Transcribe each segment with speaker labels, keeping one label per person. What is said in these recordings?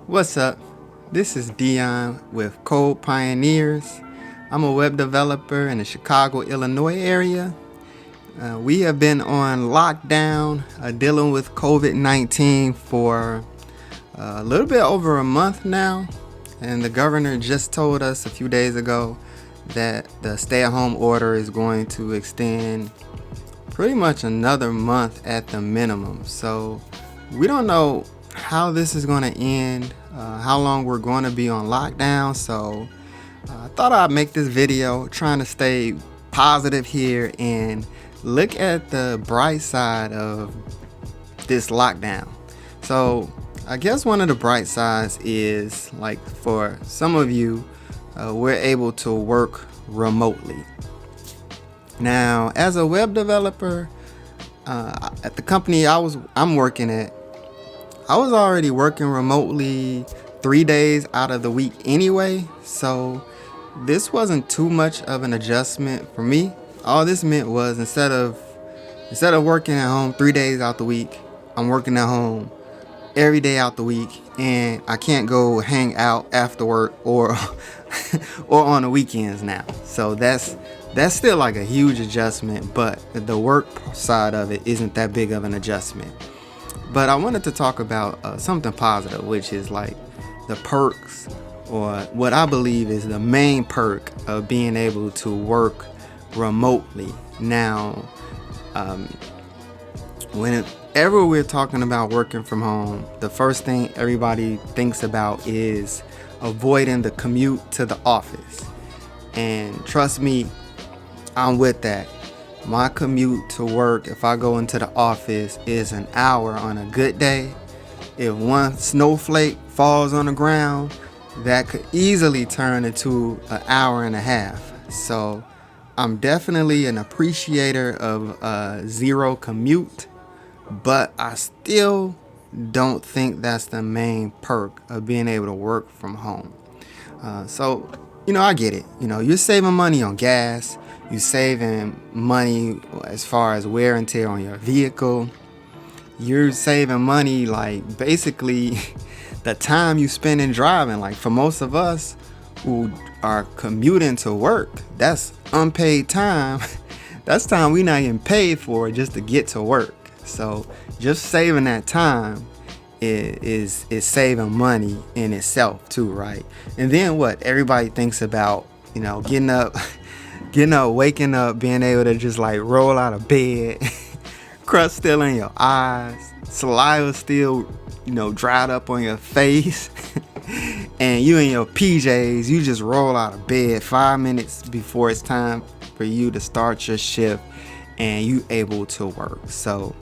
Speaker 1: What's up? This is Dion with Code Pioneers. I'm a web developer in the Chicago, Illinois area. We have been on lockdown dealing with COVID-19 for a little bit over a month now. And the governor just told us a few days ago that the stay-at-home order is going to extend pretty much another month at the minimum. So we don't know how this is going to end, how long we're going to be on lockdown. So I thought I'd make this video trying to stay positive here and look at the bright side of this lockdown. So I guess one of the bright sides is, like, for some of you, we're able to work remotely. Now, as a web developer, at the company I'm working at, I was already working remotely 3 days out of the week anyway, so this wasn't too much of an adjustment for me. All this meant was instead of working at home 3 days out the week, I'm working at home every day out the week, and I can't go hang out after work or or on the weekends now. So that's still like a huge adjustment, but the work side of it isn't that big of an adjustment. But I wanted to talk about something positive, which is like the perks, or what I believe is the main perk of being able to work remotely. Now, whenever we're talking about working from home, the first thing everybody thinks about is avoiding the commute to the office. And trust me, I'm with that. My commute to work, if I go into the office, is an hour on a good day. If one snowflake falls on the ground, that could easily turn into an hour and a half. So I'm definitely an appreciator of zero commute, but I still don't think that's the main perk of being able to work from home. So I get it. You're saving money on gas. You're saving money as far as wear and tear on your vehicle. You're saving money, like, basically the time you spend in driving. Like, for most of us who are commuting to work, that's unpaid time. That's time we're not getting paid for just to get to work. So just saving that time is saving money in itself too, right? And then what everybody thinks about, getting up, waking up, being able to just like roll out of bed, crust still in your eyes, saliva still, dried up on your face, and you in your PJs, you just roll out of bed 5 minutes before it's time for you to start your shift, and you able to work. So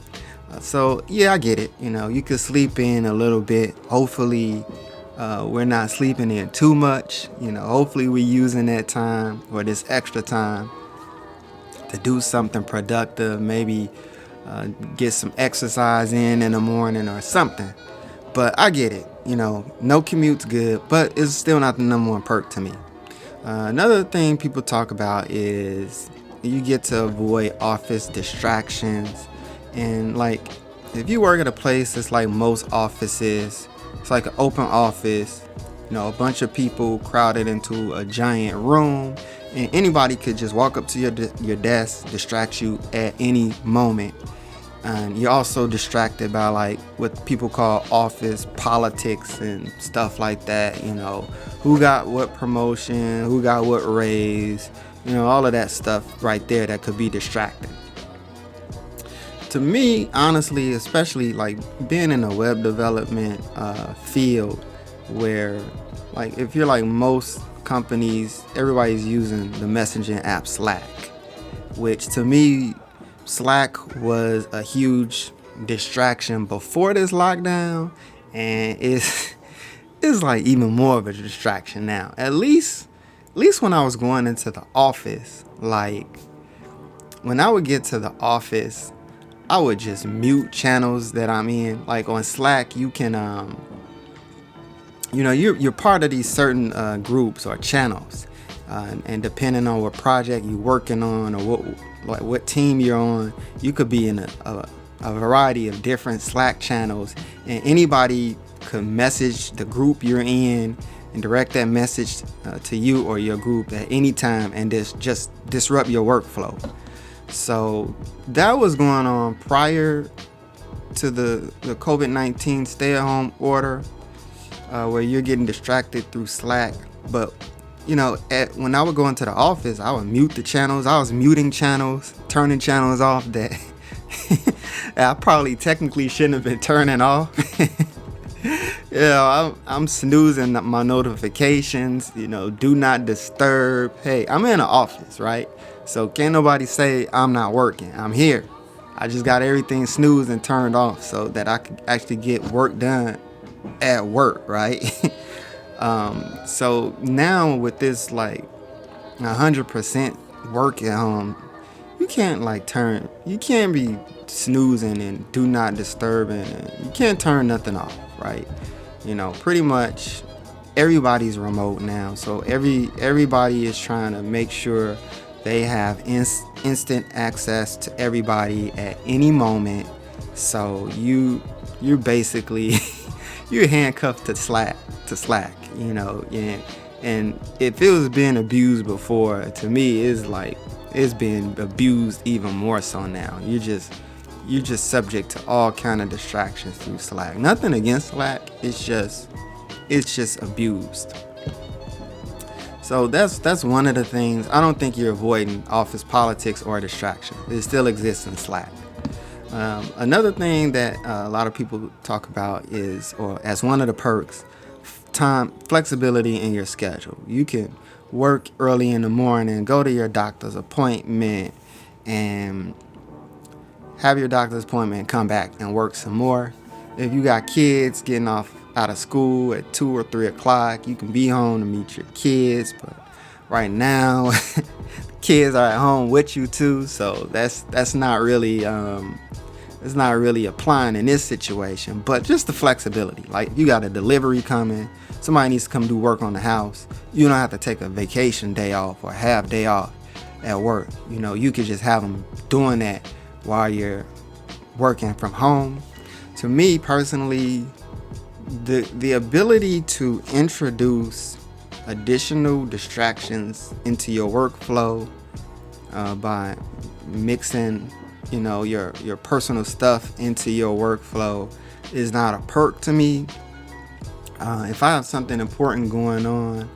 Speaker 1: yeah, I get it. You could sleep in a little bit. Hopefully, we're not sleeping in too much. Hopefully we're using that time, or this extra time, to do something productive. Maybe get some exercise in the morning or something. But I get it. No commute's good, but it's still not the number one perk to me. Another thing people talk about is you get to avoid office distractions. And like, if you work at a place that's like most offices, it's like an open office, a bunch of people crowded into a giant room, and anybody could just walk up to your desk, distract you at any moment. And you're also distracted by like what people call office politics and stuff like that. Who got what promotion, who got what raise, all of that stuff right there that could be distracting. To me, honestly, especially like being in a web development field, where, like, if you're like most companies, everybody's using the messaging app Slack, which to me, Slack was a huge distraction before this lockdown, and it's like even more of a distraction now. At least when I was going into the office, like when I would get to the office, I would just mute channels that I'm in. Like on Slack, you can, you're part of these certain groups or channels, and depending on what project you're working on or what team you're on, you could be in a variety of different Slack channels, and anybody could message the group you're in and direct that message to you or your group at any time, and just disrupt your workflow. So that was going on prior to the COVID-19 stay-at-home order, where you're getting distracted through Slack. But when I would go into the office, I would mute the channels. I was muting channels, turning channels off that I probably technically shouldn't have been turning off. I'm snoozing my notifications, do not disturb. Hey, I'm in the office, right? So can't nobody say I'm not working. I'm here. I just got everything snoozed and turned off so that I could actually get work done at work, right? So now with this like 100% work at home, you can't you can't be snoozing and do not disturbing, and you can't turn nothing off, right? Pretty much everybody's remote now, so everybody is trying to make sure they have instant access to everybody at any moment. So you're basically you're handcuffed to Slack, and if it was being abused before, to me it's been abused even more so now. You're just subject to all kind of distractions through Slack. Nothing against Slack, it's just abused. So that's one of the things. I don't think you're avoiding office politics or distraction. It still exists in Slack. Another thing that a lot of people talk about is, or as one of the perks, time flexibility in your schedule. You can work early in the morning, go to your doctor's appointment, and have your doctor's appointment, come back and work some more. If you got kids getting off out of school at 2 or 3 o'clock, you can be home to meet your kids. But right now, kids are at home with you too, so that's not really applying in this situation. But just the flexibility, like you got a delivery coming, somebody needs to come do work on the house, you don't have to take a vacation day off or half day off at work. You could just have them doing that while you're working from home. To me personally, the ability to introduce additional distractions into your workflow by mixing your personal stuff into your workflow is not a perk to me. If I have something important going on,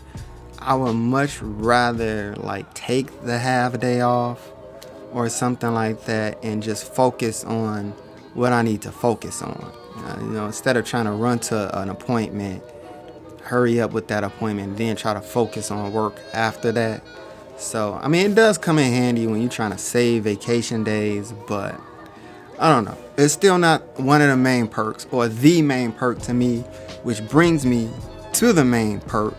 Speaker 1: I would much rather take the half day off or something like that and just focus on what I need to focus on. Instead of trying to run to an appointment, hurry up with that appointment, then try to focus on work after that. So, it does come in handy when you're trying to save vacation days, but I don't know. It's still not one of the main perks or the main perk to me, which brings me to the main perk,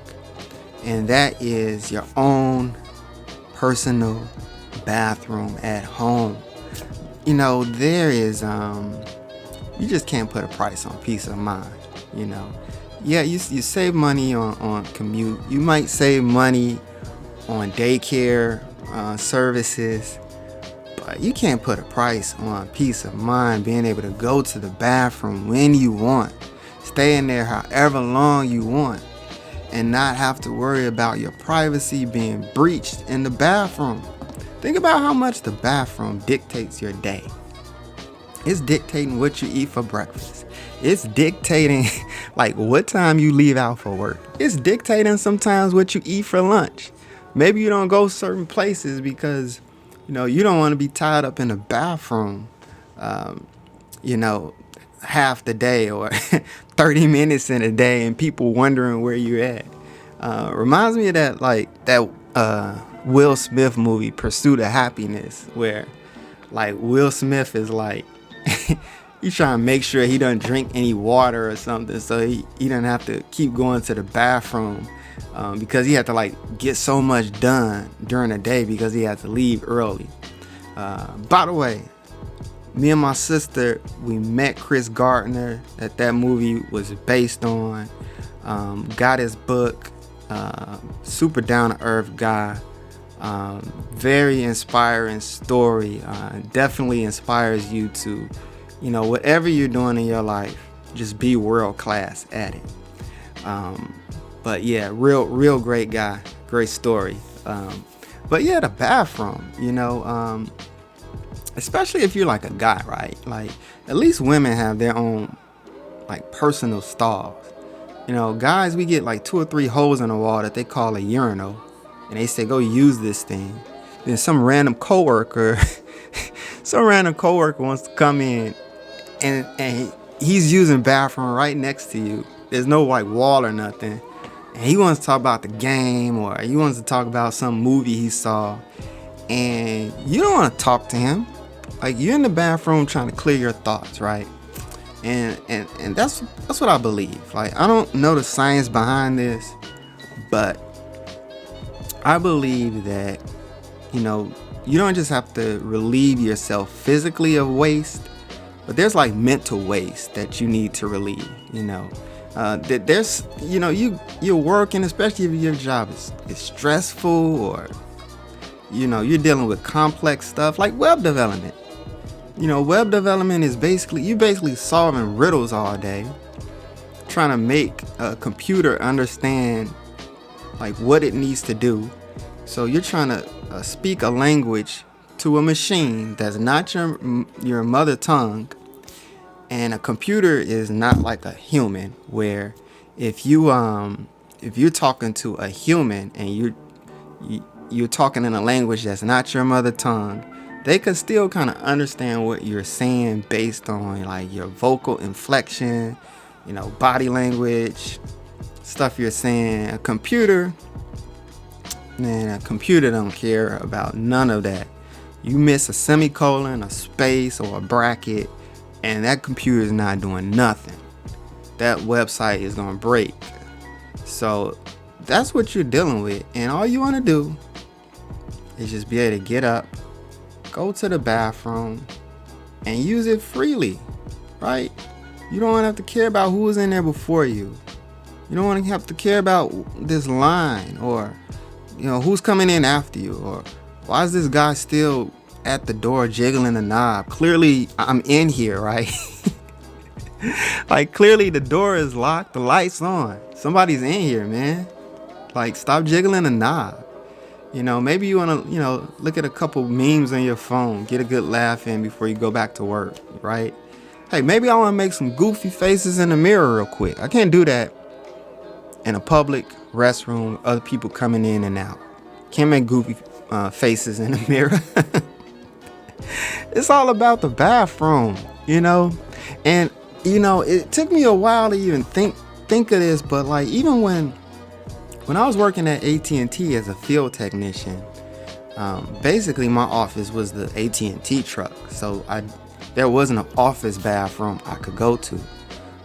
Speaker 1: and that is your own personal bathroom at home. There is you just can't put a price on peace of mind. You save money on commute, you might save money on daycare services, but you can't put a price on peace of mind, being able to go to the bathroom when you want, stay in there however long you want, and not have to worry about your privacy being breached in the bathroom. Think about how much the bathroom dictates your day. It's dictating what you eat for breakfast. It's dictating what time you leave out for work. It's dictating sometimes what you eat for lunch. Maybe you don't go certain places because you don't want to be tied up in the bathroom half the day or 30 minutes in a day and people wondering where you're at. Reminds me of that Will Smith movie, Pursuit of Happiness, where Will Smith is he's trying to make sure he doesn't drink any water or something, so he doesn't have to keep going to the bathroom because he had to get so much done during the day because he had to leave early. By the way, me and my sister, we met Chris Gardner that movie was based on. Got his book, super down-to-earth guy. Very inspiring story. Definitely inspires you to, whatever you're doing in your life, just be world class at it. But yeah, real great guy, great story. But yeah, the bathroom, especially if you're like a guy, right? Like, at least women have their own like personal stalls. Guys, we get like 2 or 3 holes in the wall that they call a urinal, and they say go use this thing. Then some random coworker wants to come in, and he's using bathroom right next to you. There's no like wall or nothing, and he wants to talk about the game, or he wants to talk about some movie he saw, and you don't want to talk to him. Like, you're in the bathroom trying to clear your thoughts, right? And that's what I believe. Like, I don't know the science behind this, but I believe that you don't just have to relieve yourself physically of waste, but there's like mental waste that you need to relieve. That there's you're working, especially if your job is stressful, or you're dealing with complex stuff like web development. Web development is basically solving riddles all day, trying to make a computer understand like what it needs to do. So you're trying to speak a language to a machine that's not your mother tongue, and a computer is not like a human, where if you're talking to a human and you're talking in a language that's not your mother tongue, they could still kind of understand what you're saying based on like your vocal inflection, body language, stuff you're saying. A computer don't care about none of that. You miss a semicolon, a space, or a bracket, and that computer is not doing nothing. That website is gonna break. So that's what you're dealing with, and all you want to do is just be able to get up, go to the bathroom, and use it freely, right? You don't want to have to care about who was in there before you. You don't want to have to care about this line, or who's coming in after you, or why is this guy still at the door jiggling the knob? Clearly I'm in here, right? Like, clearly the door is locked, the light's on, somebody's in here, man. Like, stop jiggling the knob. Maybe you want to, look at a couple memes on your phone, get a good laugh in before you go back to work, right? Hey, maybe I want to make some goofy faces in the mirror real quick. I can't do that in a public restroom, other people coming in and out. Can't make goofy faces in the mirror. It's all about the bathroom, and it took me a while to even think of this, but like, even when I was working at AT&T as a field technician, basically my office was the AT&T truck. So there wasn't an office bathroom I could go to.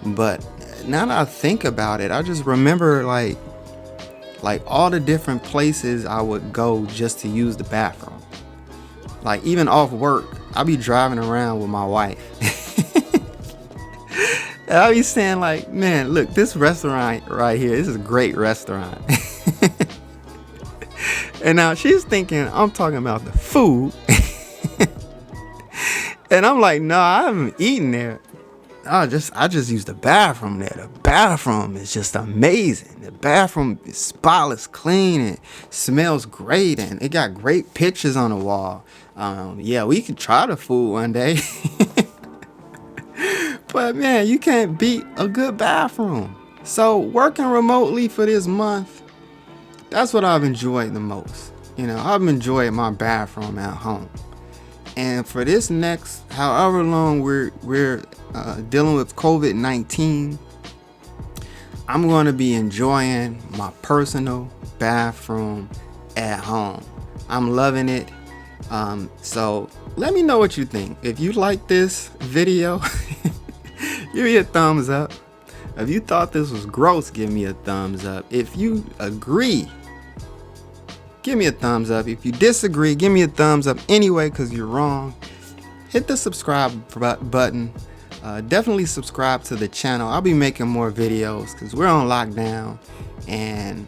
Speaker 1: But now that I think about it, I just remember like all the different places I would go just to use the bathroom. Like, even off work, I'd be driving around with my wife. And I'd be saying like, man, look, this restaurant right here, this is a great restaurant. And now she's thinking I'm talking about the food. And I'm like, no, I haven't eaten there. I just use the bathroom there. The bathroom is just amazing. The bathroom is spotless, clean, and smells great, and it got great pictures on the wall. Yeah, we could try the food one day. But man, you can't beat a good bathroom. So working remotely for this month, that's what I've enjoyed the most. I've enjoyed my bathroom at home. And for this next, however long we're dealing with COVID-19, I'm going to be enjoying my personal bathroom at home. I'm loving it. So let me know what you think. If you like this video, give me a thumbs up. If you thought this was gross, give me a thumbs up. If you agree, give me a thumbs up. If you disagree, give me a thumbs up anyway, because you're wrong. Hit the subscribe button. Definitely subscribe to the channel. I'll be making more videos because we're on lockdown, and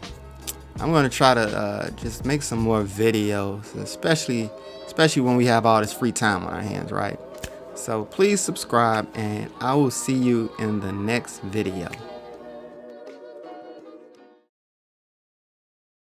Speaker 1: I'm going to try to just make some more videos, especially when we have all this free time on our hands, right? So please subscribe, and I will see you in the next video.